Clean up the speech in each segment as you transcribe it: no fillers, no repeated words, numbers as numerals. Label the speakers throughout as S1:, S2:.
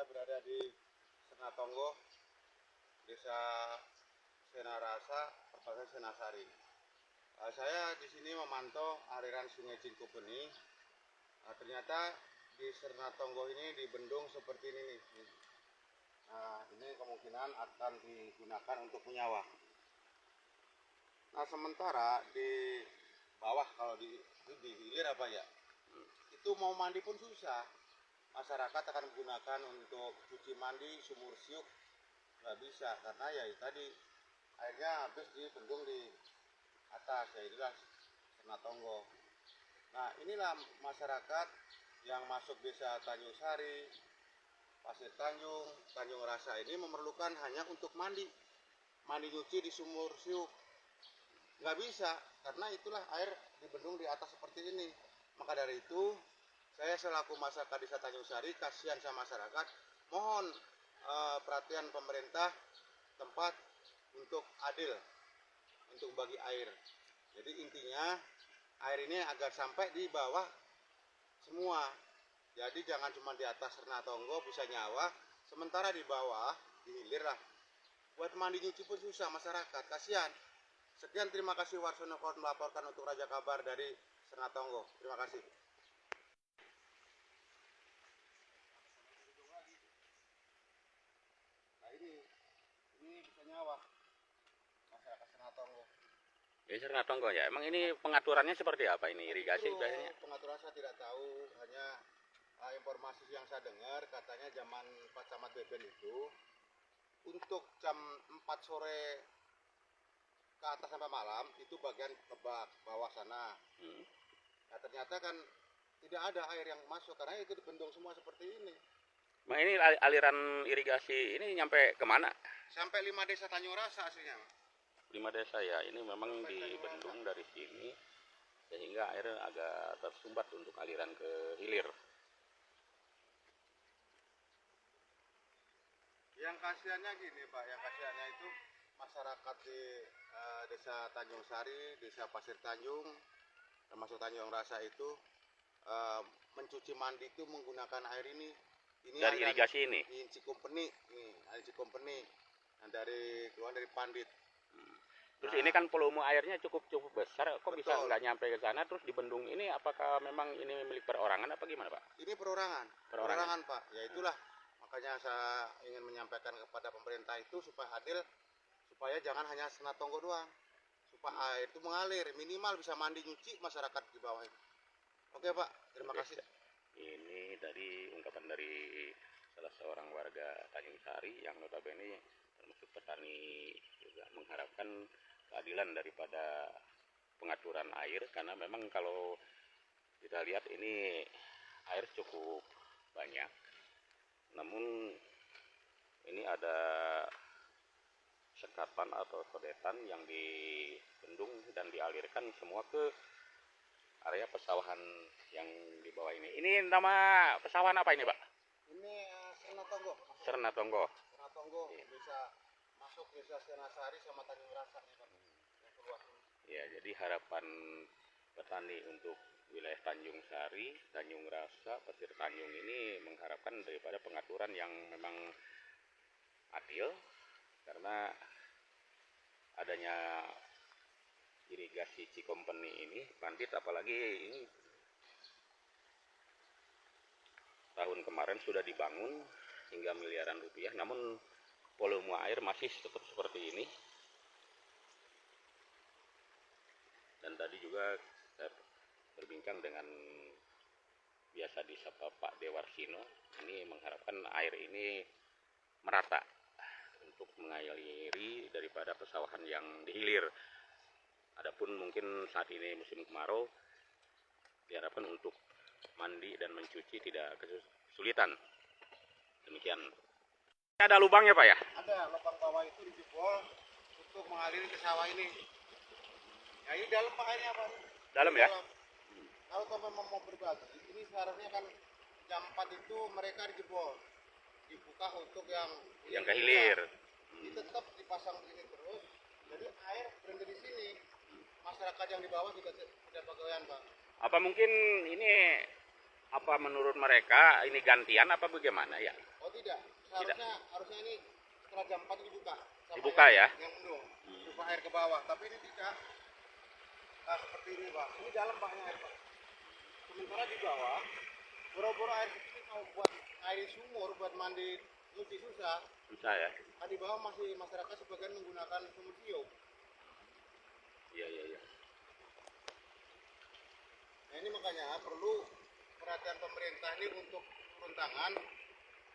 S1: berada di Senatonggo, Desa Senarasa, Kabupaten Senasari. Saya di sini memantau aliran Sungai Cikupeni. Ternyata di Senatonggo ini dibendung seperti ini nih. Ini kemungkinan akan digunakan untuk menyawa. Nah, sementara di bawah kalau di hilir apa ya, itu mau mandi pun susah. Masyarakat akan menggunakan untuk cuci mandi, sumur siuk, nggak bisa karena ya tadi airnya habis di bendung di atas, ya itulah Senatonggo. Nah, inilah masyarakat yang masuk desa Tanjung Sari, Pasir Tanjung, Tanjung Rasa ini memerlukan hanya untuk mandi nyuci di sumur siuk. Nggak bisa karena itulah air di bendung di atas seperti ini. Maka dari itu saya selaku masyarakat desa Tanjung Sari kasihan sama masyarakat, mohon perhatian pemerintah tempat untuk adil untuk bagi air. Jadi intinya air ini agar sampai di bawah semua. Jadi jangan cuma di atas Senatonggo bisa nyawa, sementara di bawah di hilir lah. Buat mandi nyuci pun susah masyarakat, kasihan. Sekian, terima kasih. Warsono melaporkan untuk Raja Kabar dari Senatonggo. Terima kasih. Nah, ini bisa nyawa masyarakat Senatonggo.
S2: Ini Senatonggo ya. Emang ini pengaturannya seperti apa ini irigasi biasanya?
S1: Pengaturan saya tidak tahu, hanya informasi yang saya dengar katanya zaman Pak Camat Beben itu untuk jam 4 sore ke atas sampai malam itu bagian Lebak bawah sana. Nah, ternyata kan tidak ada air yang masuk karena itu dibendung semua seperti ini.
S2: Nah, ini aliran irigasi ini nyampe kemana?
S1: Sampai 5 desa Tanjung Rasa aslinya.
S2: 5 desa ya. Ini memang dibendung dari sini sehingga air agak tersumbat untuk aliran ke hilir.
S1: Yang kasihannya gini Pak, yang kasihannya itu masyarakat di desa Tanjung Sari, desa Pasir Tanjung, termasuk Tanjung Rasa itu mencuci mandi itu menggunakan air ini.
S2: Dari irigasi ini?
S1: Di Cikupeni, nih, air Cikupeni. Nah, keluar dari Pandit.
S2: Terus ini kan volume airnya cukup besar, kok
S1: Betul.
S2: bisa nggak nyampe ke sana? Terus di bendung ini apakah memang ini milik perorangan apa gimana Pak?
S1: Ini perorangan Pak, ya itulah. Makanya saya ingin menyampaikan kepada pemerintah itu supaya adil, supaya jangan hanya Senatonggo doang, supaya air itu mengalir, minimal bisa mandi nyuci masyarakat di bawah itu. Oke Pak, terima kasih.
S2: Ini tadi ungkapan dari salah seorang warga Tanjung Sari yang notabene termasuk petani juga mengharapkan keadilan daripada pengaturan air, karena memang kalau kita lihat ini air cukup banyak, namun ini ada sekatan atau sodetan yang dibendung dan dialirkan semua ke area pesawahan yang di bawah ini. Ini nama pesawahan apa ini Pak?
S1: Ini Senatonggo.
S2: Senatonggo.
S1: Senatonggo bisa masuk desa Senasari sama Tanjung Rasa nih Pak. Yang keluar.
S2: Ya, jadi harapan petani untuk wilayah Tanjung Sari, Tanjung Rasa, Pasir Tanjung ini mengharapkan daripada pengaturan yang memang adil, karena adanya irigasi Cikupeni ini, Pandit apalagi ini tahun kemarin sudah dibangun hingga miliaran rupiah, namun volume air masih tetap seperti ini. Dan tadi juga saya berbincang dengan biasa disapa Pak Dewarsino, ini mengharapkan air ini merata untuk mengaliri daripada pesawahan yang dihilir. Adapun mungkin saat ini musim kemarau, diharapkan untuk mandi dan mencuci tidak kesulitan. Demikian. Ada lubangnya Pak ya?
S1: Ada, lubang bawah itu dijebol untuk mengaliri ke sawah ini. Ya, ini dalam Pak airnya Pak.
S2: Dalam ya?
S1: Kalau Bapak mau berbagi, ini seharusnya kan jam 4 itu mereka dijebol, dibuka untuk yang
S2: ke hilir.
S1: Ini tetap dipasang begini terus, jadi air berhenti di sini. Masyarakat yang di bawah juga tidak bagaimana Pak.
S2: Apa mungkin ini, apa menurut mereka ini gantian apa bagaimana ya?
S1: Oh Oh tidak, harusnya ini setelah jam 4 dibuka.
S2: Dibuka ya?
S1: Yang mendung, supaya air ke bawah. Tapi ini tidak. Nah, seperti ini Pak. Ini dalam Paknya air Pak. Sementara di bawah, boro-boro air kecil mau buat air sumur buat mandi nyuci susah.
S2: Susah ya?
S1: Nah, di bawah masih masyarakat sebagian menggunakan sumur siung.
S2: Iya, iya, iya.
S1: Nah, ini makanya perlu perhatian pemerintah ini untuk turun tangan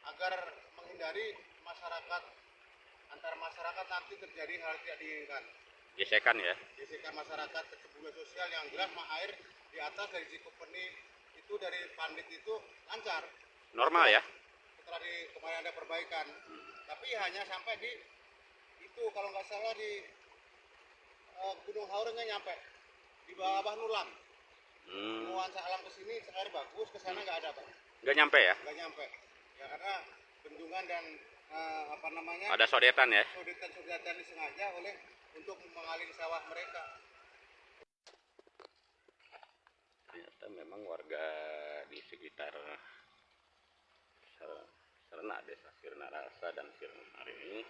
S1: agar menghindari antar masyarakat nanti terjadi hal tidak diinginkan.
S2: Gesekan ya?
S1: Gesekan masyarakat ke kebutuhan sosial yang jelas mah air di atas dari Cikupeni itu dari Pandit itu lancar.
S2: Normal ya?
S1: Setelah kemarin ada perbaikan. Tapi hanya sampai di itu kalau nggak salah di Gunung Haur nggak nyampe. Di bawah Nulang. Nuansa alam ke sini air bagus, ke sana nggak ada Pak.
S2: Nggak nyampe ya?
S1: Nggak nyampe. Ya karena bendungan dan
S2: Ada sodetan ya?
S1: Sodetan disengaja untuk mengaliri sawah mereka.
S2: Ternyata memang warga di sekitar Serna, desa Sirna Rasa dan Sirna Sari ini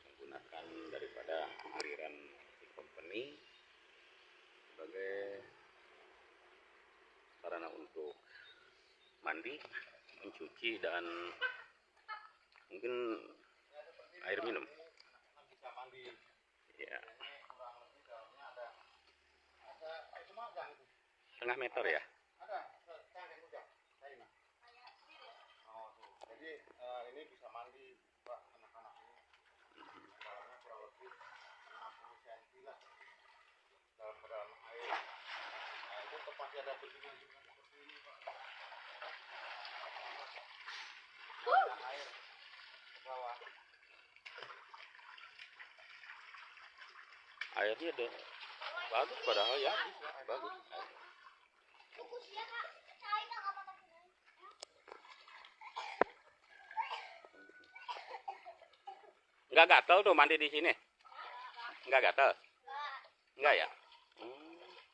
S2: menggunakan daripada aliran Cikupeni sebagai sarana untuk mandi, mencuci, dan mungkin air minum.
S1: Bisa mandi.
S2: Ya.
S1: Kurang lebih dalamnya ada cuma gang itu.
S2: Setengah meter ya?
S1: Ada cangkeng udah. Oh tuh. Jadi ini bisa mandi Pak anak-anak ini. Dalamnya kurang lebih 60 cm lah. Dalam air. Nah, itu pasti ada bendungan juga seperti ini Pak. Ada air ke bawah.
S2: Airnya deh bagus padahal ya, bagus. Nggak gatel tuh mandi di sini? Nggak gatel? Nggak ya?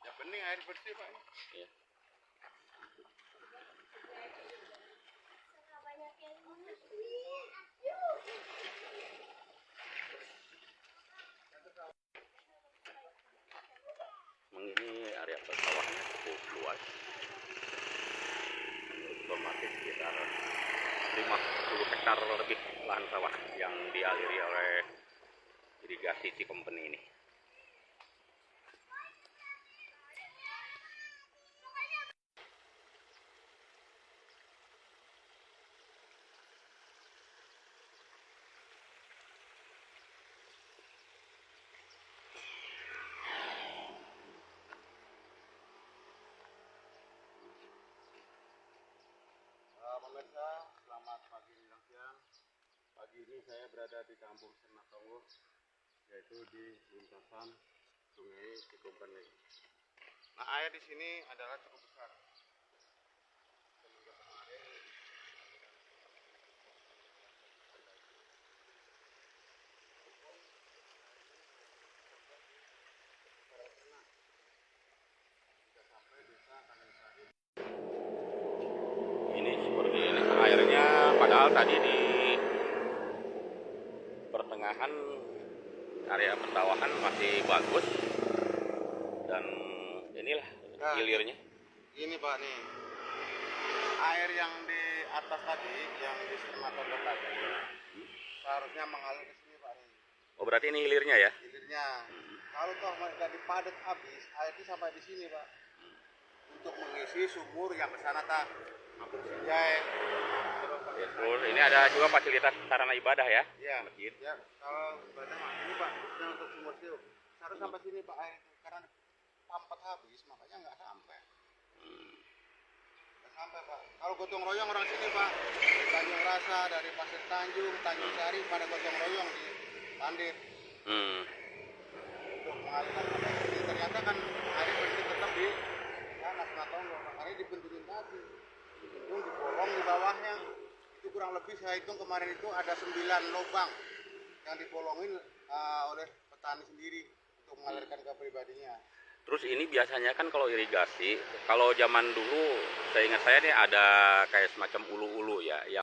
S1: Ya bening air bersih Pak.
S2: Iya. Ini area persawahannya cukup luas, otomatis sekitar 50 hektar lebih lahan sawah yang dialiri oleh irigasi Cikupeni ini.
S1: Pemirsa, selamat pagi menjelang siang. Pagi ini saya berada di Kampung Senatongo, yaitu di lintasan Sungai Cikupeni. Nah, air di sini adalah cukup besar. Semenjak kemarin sampai desa Kanensari.
S2: Ini seperti ini airnya, padahal tadi di pertengahan area persawahan masih bagus, dan inilah hilirnya.
S1: Ini Pak nih, air yang di atas tadi, yang di Senatongo tadi, seharusnya mengalir ke sini Pak nih.
S2: Oh berarti ini hilirnya ya?
S1: Hilirnya. Kalau toh mereka dipadat habis, air itu sampai di sini Pak. Untuk mengisi sumur yang ke sana tak Kampung Sinjai.
S2: Ya, terus ini ada juga fasilitas sarana ibadah ya?
S1: Iya.
S2: Masjid.
S1: Ya, kalau ibadah mah ini Pak, khususnya untuk sumur siu. Harus sampai sini Pak air itu karena pampat habis, makanya nggak sampai. Nggak sampai Pak. Kalau gotong royong orang sini Pak, dari Tanjung Rasa, dari Pasir Tanjung, Tanjung Sari pada gotong royong di Pandit. Untuk mengalirkan air ini ternyata kan air bersih tetap di sana Senatongo, makanya dibendungin tadi. Itu dibolong di bawahnya. Itu kurang lebih saya hitung kemarin itu ada 9 lubang yang dibolongin oleh petani sendiri untuk mengalirkan ke pribadinya.
S2: Terus ini biasanya kan kalau irigasi, kalau zaman dulu saya ingat saya nih ada kayak semacam ulu-ulu ya, yang